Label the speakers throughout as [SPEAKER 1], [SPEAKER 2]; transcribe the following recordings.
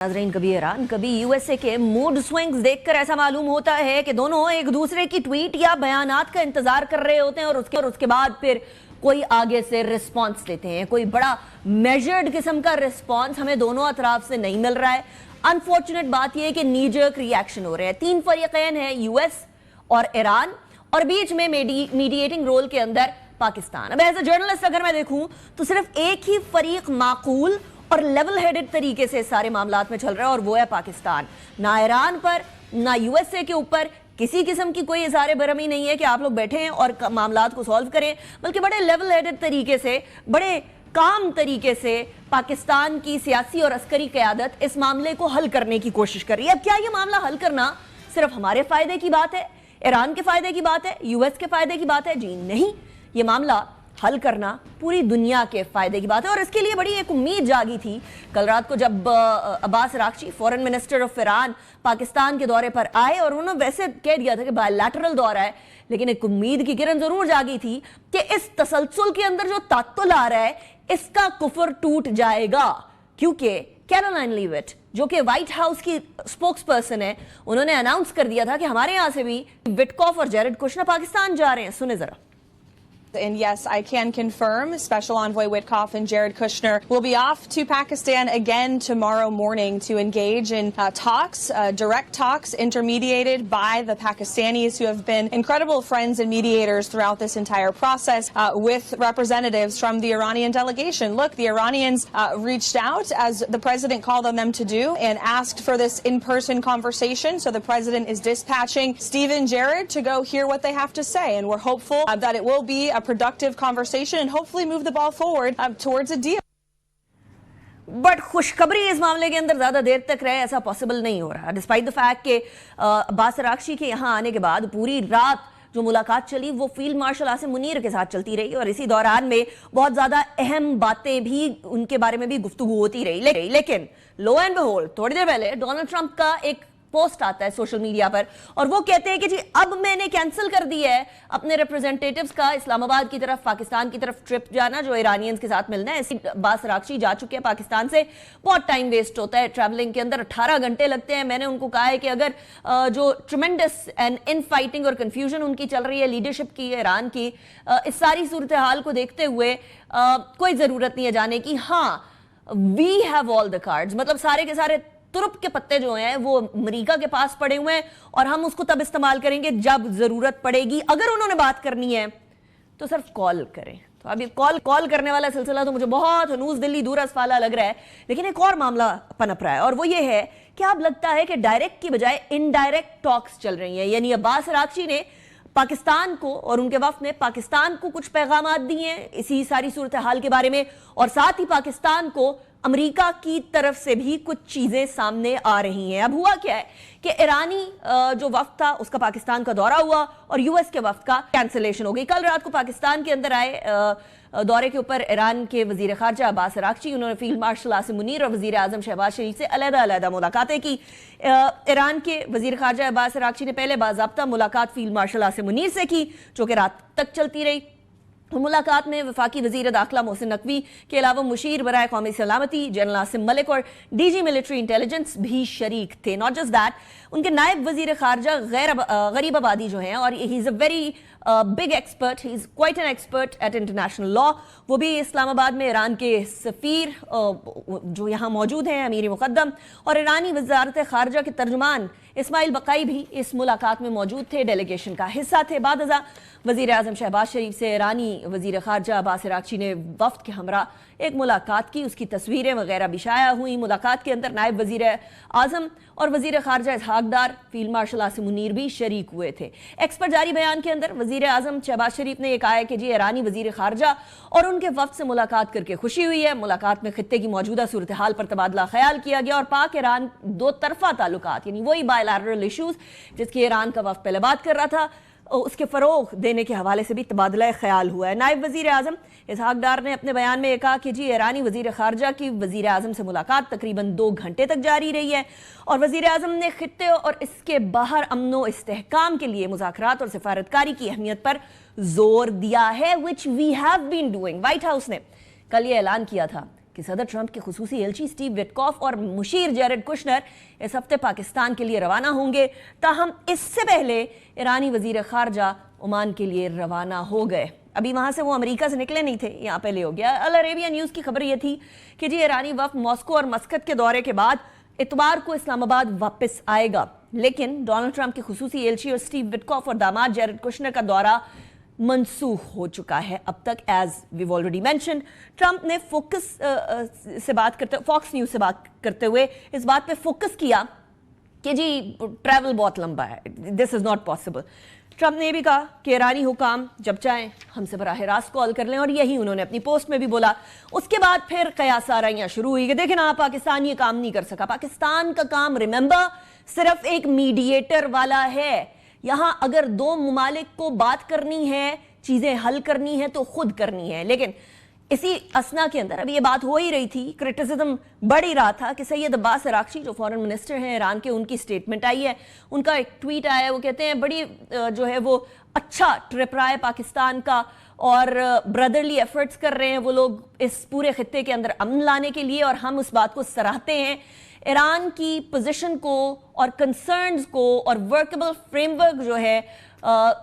[SPEAKER 1] नाज़रीन, कभी ईरान कभी यूएसए के मूड स्विंग्स देखकर ऐसा मालूम होता है कि दोनों एक दूसरे की ट्वीट या बयानात का इंतजार कर रहे होते हैं और उसके बाद फिर कोई आगे से रिस्पांस लेते हैं। कोई बड़ा मेजर्ड किस्म का रिस्पांस हमें दोनों अतराफ से नहीं मिल रहा है। अनफॉर्चुनेट बात यह है कि नी जर्क रिएक्शन हो रहे हैं। तीन फरीकैन हैं, यूएस और ईरान, और बीच में मीडिएटिंग रोल के अंदर पाकिस्तान। अब एज ए जर्नलिस्ट अगर मैं देखूं तो सिर्फ एक ही फरीक माकूल और लेवल हेडेड तरीके से सारे मामलात में चल रहा है और वो है पाकिस्तान। ना ईरान पर ना यूएसए के ऊपर किसी किस्म की कोई इज़हार बरहमी नहीं है कि आप लोग बैठे हैं और मामलात को सॉल्व करें, बल्कि बड़े लेवल हेडेड तरीके से, बड़े काम तरीके से पाकिस्तान की सियासी और अस्करी क़यादत इस मामले को हल करने की कोशिश कर रही है। अब क्या ये मामला हल करना सिर्फ हमारे फायदे की बात है, ईरान के फायदे की बात है, यूएस के फायदे की बात है? जी नहीं, ये मामला हल करना पूरी दुनिया के फायदे की बात है। और इसके लिए बड़ी एक उम्मीद जागी थी कल रात को जब Abbas Araghchi, foreign minister of Iran, Pakistan के दौरे पर आए, और उन्होंने वैसे कह दिया था कि बायलैटरल दौरा है, लेकिन एक उम्मीद की किरण जरूर जागी थी कि इस तसलसल के अंदर जो तात्तुल आ रहा है इसका कुफर टूट जाएगा, क्योंकि कैरोलाइन लीविट जो कि व्हाइट हाउस की स्पोक्स पर्सन है, उन्होंने अनाउंस कर दिया था कि हमारे यहां से भी विटकॉफ और जेरेड कुशनर पाकिस्तान जा रहे हैं। सुने जरा।
[SPEAKER 2] And yes, I can confirm Special Envoy Witkoff and Jared Kushner will be off to Pakistan again tomorrow morning to engage in talks, direct talks intermediated by the Pakistanis, who have been incredible friends and mediators throughout this entire process, with representatives from the Iranian delegation. Look, the Iranians reached out, as the president called on them to do, and asked for this in-person conversation. So the president is dispatching Steve and Jared to go hear what they have to say, and we're hopeful that it will be a productive conversation and hopefully move the ball forward towards a deal.
[SPEAKER 1] But खुशखबरी इस मामले के अंदर ज्यादा देर तक रहे ऐसा possible नहीं हो रहा, डिस्पाइट द फैक्ट कि अब्बास अरागची के यहाँ आने के बाद पूरी रात जो मुलाकात चली वो फील्ड मार्शल आसिम मुनीर के साथ चलती रही, और इसी दौरान में बहुत ज्यादा अहम बातें भी उनके बारे में भी गुफ्तगू होती रही। लेकिन लो एंड बिहोल्ड थोड़ी देर पहले डोनाल्ड ट्रंप का एक पोस्ट आता है सोशल मीडिया पर, और वो कहते हैं कि जी अब मैंने कैंसिल कर दिया है अपने रिप्रेजेंटेटिव्स का इस्लामाबाद की तरफ, पाकिस्तान की तरफ ट्रिप जाना जो ईरानियंस के साथ मिलना है। अब्बास अरागची जा चुके हैं पाकिस्तान से, बहुत टाइम वेस्ट होता है ट्रैवलिंग के अंदर, 18 घंटे लगते हैं। मैंने उनको कहा है कि अगर जो ट्रिमेंडस एंड इन फाइटिंग और कंफ्यूजन उनकी चल रही है लीडरशिप की ईरान की, इस सारी सूरत हाल को देखते हुए कोई जरूरत नहीं है जाने की। हाँ, we have all the cards, मतलब सारे के सारे तुरुप के पत्ते जो हैं वो अमेरिका के पास पड़े हुए हैं, और हम उसको तब इस्तेमाल करेंगे जब जरूरत पड़ेगी। अगर उन्होंने बात करनी है तो सिर्फ कॉल करें। तो अभी कॉल करने वाला सिलसिला तो मुझे बहुत हनूज दिल्ली दूर असफाला लग रहा है, लेकिन एक और मामला पनप रहा है, और वो ये है कि अब लगता है कि डायरेक्ट की बजाय इनडायरेक्ट टॉक्स चल रही हैं। यानी अब्बास अरागची ने पाकिस्तान को और उनके वफ्द ने पाकिस्तान को कुछ पैगामात दिए हैं इसी सारी सूरत हाल के बारे में, और साथ ही पाकिस्तान को अमेरिका की तरफ से भी कुछ चीजें सामने आ रही हैं। अब हुआ क्या है कि ईरानी जो वफ्द था उसका पाकिस्तान का दौरा हुआ और यूएस के वफ्द का कैंसिलेशन हो गई। कल रात को पाकिस्तान के अंदर आए दौरे के ऊपर ईरान के वजीर खारजा अब्बास अरागची, उन्होंने फील्ड मार्शल आसिम मुनीर और वजीर आजम शहबाज शरीफ से अलग-अलग मुलाकातें की। ईरान के वजीर खारजा अब्बास अरागची ने पहले बाज़ाब्ता मुलाकात फील्ड मार्शल आसिम मुनीर से की, जो कि रात तक चलती रही। मुलाकात में वफाकी वजीर दाखिला मोहसिन नकवी के अलावा मुशीर बराए कौमी सलामती जनरल आसिम मलिक और डीजी मिलिट्री इंटेलिजेंस भी शरीक थे। नॉट जस्ट दैट, उनके नायब वजीर खारजा गरीब आबादी जो हैं, और he is a very big expert, he is quite an expert at international law, वो भी इस्लामाबाद में ईरान के सफ़ीर जो यहाँ मौजूद हैं अमीर मुक़द्दम, और ईरानी वज़ारत खारजा के तर्जुमान इस्माइल बकाई भी इस मुलाकात में मौजूद थे, डेलीगेशन का हिस्सा थे। बाद वज़ीर आज़म शहबाज शरीफ से ईरानी वज़ीर खारजा अब्बास अरागची ने वफ़द के हमरा एक मुलाकात की, उसकी तस्वीरें वगैरह भी शाया हुई। मुलाकात के अंदर नायब वज़ीर आज़म और वज़ीर खारजा इसहाक डार, फील्ड मार्शल आसिम मुनीर भी शरीक हुए थे। एक्स पर जारी बयान के अंदर वज़ीर आज़म शहबाज शरीफ ने यह कहा है कि जी ईरानी वज़ीर खारजा और उनके वफ़द से मुलाकात करके खुशी हुई है। मुलाकात में खित्ते की मौजूदा सूरत हाल पर तबादला ख्याल किया गया, और पाक ईरान दो तरफा ताल्लुकात, यानी वही बायलैटरल इशूज़ जिसकी ईरान का वफ़द पहले बात कर रहा था, उसके फ़रोग देने के हवाले से भी तबादला ख्याल हुआ है। नायब वज़ीर आज़म इसहाक डार ने अपने बयान में कहा कि जी ईरानी वज़ीर खारजा की वज़ीर आज़म से मुलाकात तकरीबन 2 घंटे तक जारी रही है, और वज़ीर आज़म ने खित्ते और इसके बाहर अमनो इस्तेहकाम के लिए मुज़ाकरात और सिफारतकारी की अहमियत पर जोर दिया है, which we have been doing. White House ने कल ये ऐलान किया था کہ صدر ٹرمپ کے خصوصی ایلچی اسٹیو وٹکاف اور مشیر جیرڈ کشنر اس ہفتے پاکستان کے لیے روانہ ہوں گے. تاہم اس سے پہلے ایرانی وزیر خارجہ عمان کے لیے روانہ ہو گئے. ابھی وہاں سے وہ امریکہ سے نکلے نہیں تھے, یہاں پہلے ہو گیا. العربیہ نیوز کی خبر یہ تھی کہ جی ایرانی وفد ماسکو اور مسقط کے دورے کے بعد اتوار کو اسلام آباد واپس آئے گا, لیکن ڈونلڈ ٹرمپ کے خصوصی ایلچی اور اسٹیو وٹکاف اور داماد جیرڈ کشنر کا دورہ منسوخ ہو چکا ہے اب تک. As we've already mentioned, Trump نے فاکس نیوز سے بات کرتے ہوئے اس بات پہ فوکس کیا کہ جی ٹریول بہت لمبا ہے, دس از ناٹ پاسبل. ٹرمپ نے بھی کہا کہ ایرانی حکام جب چاہیں ہم سے براہ راست کال کر لیں, اور یہی انہوں نے اپنی پوسٹ میں بھی بولا. اس کے بعد پھر قیاس آرائیاں شروع ہوئی کہ دیکھیں نا پاکستان یہ کام نہیں کر سکا. پاکستان کا کام ریممبر صرف ایک میڈییٹر والا ہے. یہاں اگر دو ممالک کو بات کرنی ہے, چیزیں حل کرنی ہے تو خود کرنی ہے. لیکن اسی اسنا کے اندر اب یہ بات ہو ہی رہی تھی, کرٹیسزم بڑھ ہی رہا تھا کہ سید عباس عراقچی جو فورن منسٹر ہیں ایران کے, ان کی سٹیٹمنٹ آئی ہے, ان کا ایک ٹویٹ آیا ہے. وہ کہتے ہیں بڑی جو ہے وہ اچھا ٹرپ رہا ہے پاکستان کا, اور بردرلی ایفرٹس کر رہے ہیں وہ لوگ اس پورے خطے کے اندر امن لانے کے لیے, اور ہم اس بات کو سراہتے ہیں. ایران کی پوزیشن کو اور کنسرنز کو اور ورکیبل فریم ورک جو ہے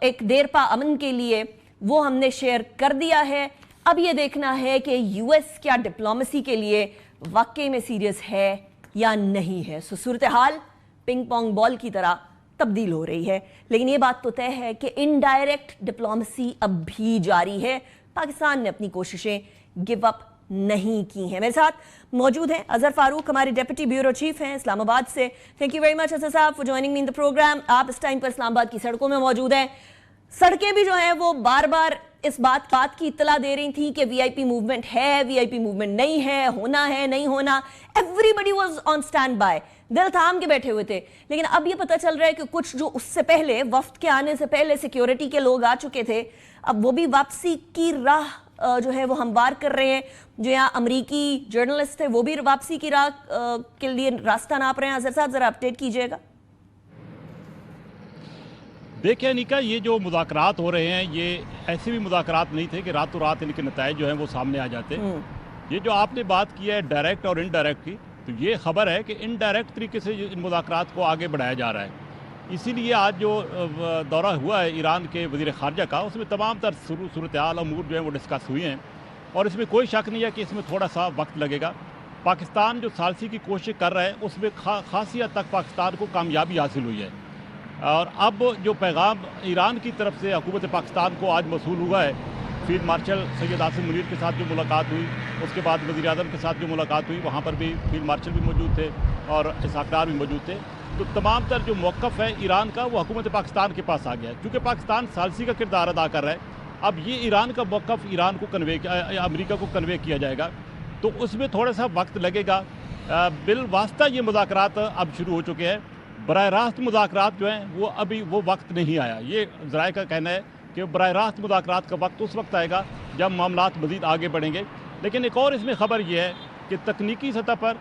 [SPEAKER 1] ایک دیر پا امن کے لیے وہ ہم نے شیئر کر دیا ہے. اب یہ دیکھنا ہے کہ یو ایس کیا ڈپلومیسی کے لیے واقعی میں سیریس ہے یا نہیں ہے. صورتحال پنگ پونگ بال کی طرح تبدیل ہو رہی ہے, لیکن یہ بات تو طے ہے کہ انڈائریکٹ ڈپلومیسی اب بھی جاری ہے. پاکستان نے اپنی کوششیں گیو اپ نہیں کی ہیں. میرے ساتھ موجود ہیں اظہر فاروق, ہمارے ڈیپٹی بیورو چیف ہیں اسلام آباد سے. Thank you very much Azhar صاحب for joining me in the programme. آپ اس ٹائم پر اسلام آباد کی سڑکوں میں موجود ہیں. سڑکیں بھی جو ہیں وہ بار بار اس بات کی اطلاع دے رہی تھیں کہ وی آئی پی موومنٹ ہے, وی آئی پی موومنٹ نہیں ہے, ہونا ہے نہیں ہونا. Everybody was on standby, دل تھام کے بیٹھے ہوئے تھے. لیکن اب یہ پتہ چل رہا ہے کہ کچھ جو اس سے پہلے وفد کے آنے سے پہلے سیکیورٹی کے لوگ آ چکے تھے, اب وہ بھی واپسی کی راہ جو ہے وہ ہموار کر رہے ہیں. جو یہاں امریکی جرنلسٹ تھے وہ بھی واپسی کی راہ کے لیے راستہ ناپ رہے ہیں. اظہر صاحب ذرا اپڈیٹ کیجئے گا.
[SPEAKER 3] دیکھیں انیکا, یہ جو مذاکرات ہو رہے ہیں یہ ایسے بھی مذاکرات نہیں تھے کہ راتوں رات ان کے نتائج جو ہیں وہ سامنے آ جاتے. یہ جو آپ نے بات کی ہے ڈائریکٹ اور انڈائریکٹ کی, تو یہ خبر ہے کہ انڈائریکٹ طریقے سے ان مذاکرات کو آگے بڑھایا جا رہا ہے. اسی لیے آج جو دورہ ہوا ہے ایران کے وزیر خارجہ کا, اس میں تمام تر صورتحال امور جو ہیں وہ ڈسکس ہوئی ہیں, اور اس میں کوئی شک نہیں ہے کہ اس میں تھوڑا سا وقت لگے گا. پاکستان جو ثالثی کی کوشش کر رہا ہے اس میں خاصی حد تک پاکستان کو کامیابی حاصل ہوئی ہے. اور اب جو پیغام ایران کی طرف سے حکومت پاکستان کو آج موصول ہوا ہے, فیلڈ مارشل سید عاصم منیر کے ساتھ جو ملاقات ہوئی, اس کے بعد وزیر اعظم کے ساتھ جو ملاقات ہوئی, وہاں پر بھی فیلڈ مارشل بھی موجود تھے اور اسحاق ڈار بھی موجود تھے. تو تمام تر جو موقف ہے ایران کا وہ حکومت پاکستان کے پاس آ گیا ہے. چونکہ پاکستان ثالثی کا کردار ادا کر رہا ہے, اب یہ ایران کا موقف ایران کو امریکہ کو کنوے کیا جائے گا, تو اس میں تھوڑا سا وقت لگے گا. بالواسطہ یہ مذاکرات اب شروع ہو چکے ہیں. براہ راست مذاکرات جو ہیں وہ ابھی وہ وقت نہیں آیا. یہ ذرائع کا کہنا ہے کہ براہ راست مذاکرات کا وقت اس وقت آئے گا جب معاملات مزید آگے بڑھیں گے. لیکن ایک اور اس میں خبر یہ ہے کہ تکنیکی سطح پر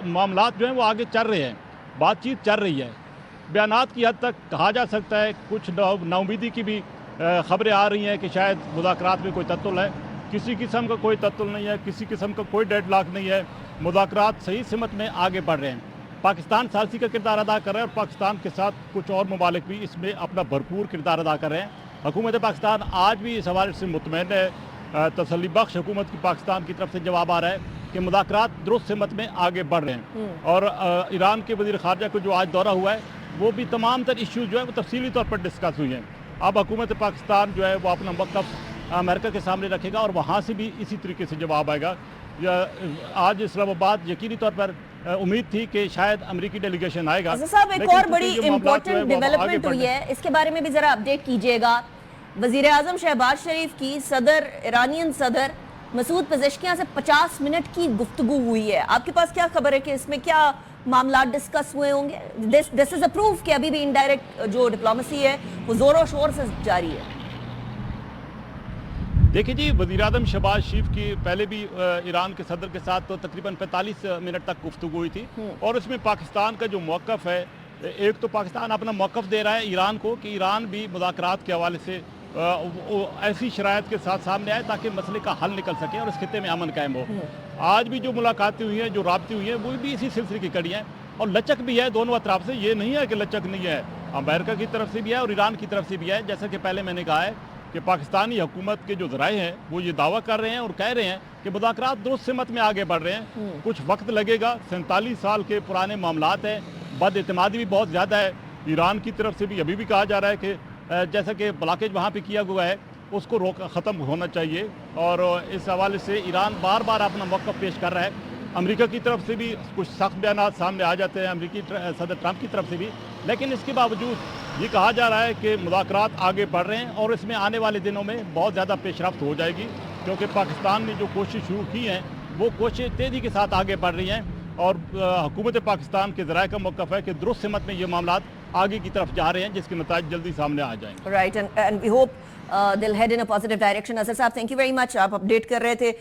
[SPEAKER 3] معاملات جو ہیں وہ آگے چل رہے ہیں, بات چیت چل رہی ہے. بیانات کی حد تک کہا جا سکتا ہے, کچھ ناامیدی کی بھی خبریں آ رہی ہیں کہ شاید مذاکرات میں کوئی تعطل ہے. کسی قسم کا کوئی تعطل نہیں ہے, کسی قسم کا کوئی ڈیڈ لاک نہیں ہے. مذاکرات صحیح سمت میں آگے بڑھ رہے ہیں. پاکستان ثالثی کا کردار ادا کر رہا ہے, اور پاکستان کے ساتھ کچھ اور ممالک بھی اس میں اپنا بھرپور کردار ادا کر رہے ہیں. حکومت پاکستان آج بھی اس حوالے سے مطمئن ہے. تسلی بخش حکومت کی پاکستان کی طرف سے جواب آ رہا ہے کہ مذاکرات درست سمت میں آگے بڑھ رہے ہیں. اور ایران کے وزیر خارجہ کو جو آج دورہ ہوا ہے وہ بھی تمام تر ایشوز جو ہے وہ تفصیلی طور پر ڈسکس ہوئی ہیں. اب حکومت پاکستان جو ہے وہ اپنا موقف امریکہ کے سامنے رکھے گا, اور وہاں سے بھی اسی طریقے سے جواب آئے گا. آج اسلام آباد یقینی طور پر امید تھی کہ شاید امریکی ڈیلیگیشن آئے گا.
[SPEAKER 1] صاحب ایک اور بڑی امپورٹنٹ ڈیولپمنٹ ہوئی ہے, اس کے بارے میں بھی ذرا اپڈیٹ کیجئے گا. وزیر اعظم شہباز شریف کی ایرانین صدر مسعود پزشکیاں سے 50 منٹ کی گفتگو ہوئی ہے. آپ کے پاس کیا خبر ہے کہ اس میں کیا معاملات ڈسکس ہوئے ہوں گے؟ دس از اے پروف کہ ابھی بھی انڈائریکٹ جو ڈپلومیسی ہے وہ زور و شور سے جاری ہے.
[SPEAKER 3] دیکھیں جی, وزیر اعظم شہباز شریف کی پہلے بھی ایران کے صدر کے ساتھ تقریباً 45 منٹ تک گفتگو ہوئی تھی, اور اس میں پاکستان کا جو موقف ہے, ایک تو پاکستان اپنا موقف دے رہا ہے ایران کو کہ ایران بھی مذاکرات کے حوالے سے ऐसी शराइत के साथ सामने आए ताकि मसले का हल निकल सके और इस खित्ते में अमन कायम हो। आज भी जो मुलाकातें हुई हैं, जो राब्ते हुई हैं, वो भी इसी सिलसिले की कड़ी हैं और लचक भी है दोनों अतराफ से। ये नहीं है कि लचक नहीं है, अमेरिका की तरफ से भी है और ईरान की तरफ से भी है। जैसा कि पहले मैंने कहा है कि पाकिस्तानी हुकूमत के जो ज़राए हैं वो ये दावा कर रहे हैं और कह रहे हैं कि मुज़ाकरात दुरुस्त सिमत में आगे बढ़ रहे हैं। कुछ वक्त लगेगा, 47 साल के पुराने मामलात हैं, बदइतिमादी भी बहुत ज़्यादा है। ईरान की तरफ से भी अभी भी कहा जा रहा है कि जैसा कि ब्लॉकेज वहाँ पे किया हुआ है उसको ख़त्म होना चाहिए और इस हवाले से ईरान बार बार अपना मौक़िफ़ पेश कर रहा है। अमेरिका की तरफ से भी कुछ सख्त बयान सामने आ जाते हैं, अमेरिकी सदर ट्रंप की तरफ से भी, लेकिन इसके बावजूद ये कहा जा रहा है कि मुज़ाकरात आगे बढ़ रहे हैं और इसमें आने वाले दिनों में बहुत ज़्यादा पेशरफ्त हो जाएगी, क्योंकि पाकिस्तान ने जो कोशिश शुरू की हैं वो कोशिश तेज़ी के साथ आगे बढ़ रही हैं और हुकूमत पाकिस्तान के ज़राए का मौक़िफ़ है कि दुरुस्त सिमत में ये मामलात आगे की तरफ जा रहे हैं, जिसके नतीजे जल्दी सामने आ जाएंगे।
[SPEAKER 1] Right, and we hope they'll head in a positive direction. असर साहब, थैंक यू वेरी मच, आप अपडेट कर रहे थे